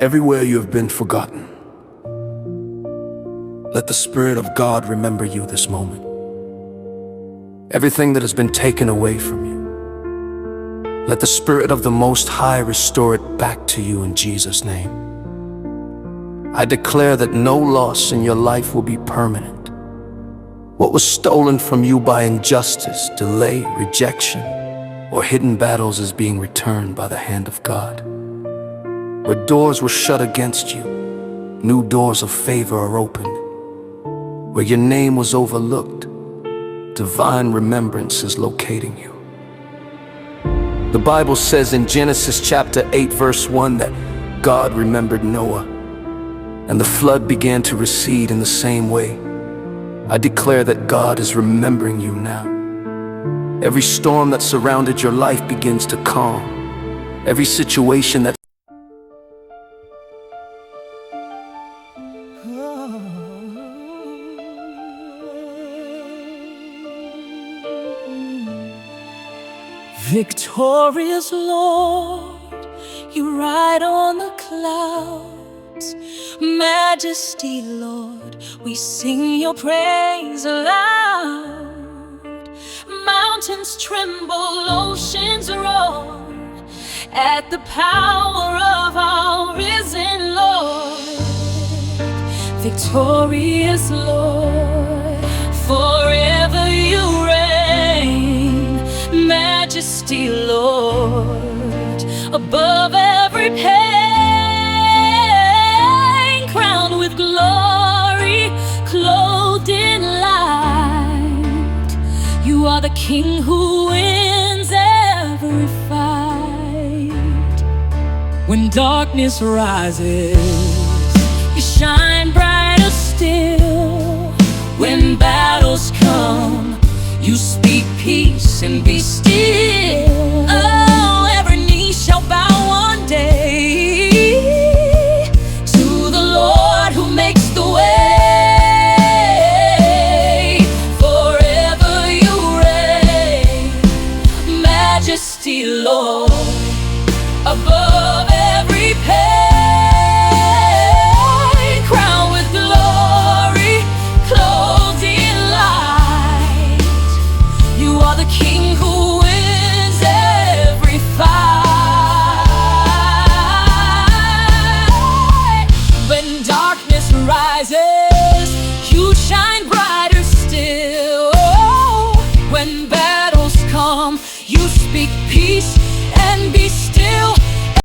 Everywhere you have been forgotten, let the Spirit of God remember you this moment. Everything that has been taken away from you, let the Spirit of the Most High restore it back to you in Jesus' name. I declare that no loss in your life will be permanent. What was stolen from you by injustice, delay, rejection, or hidden battles is being returned by the hand of God. Where doors were shut against you, new doors of favor are opened. Where your name was overlooked, divine remembrance is locating you. The Bible says in Genesis chapter 8 verse 1 that God remembered Noah, and the flood began to recede in the same way. I declare that God is remembering you now. Every storm that surrounded your life begins to calm. Every situation that Victorious Lord, you ride on the clouds. Majesty, Lord, we sing your praise aloud. Mountains tremble, oceans roar at the power of our risen Lord. Victorious Lord, forever you reign. Majesty, Lord, above every pain, crowned with glory, clothed in light. You are the King who wins every fight. When darkness rises, you shine brighter still. When battles come, you speak peace and be still. Oh,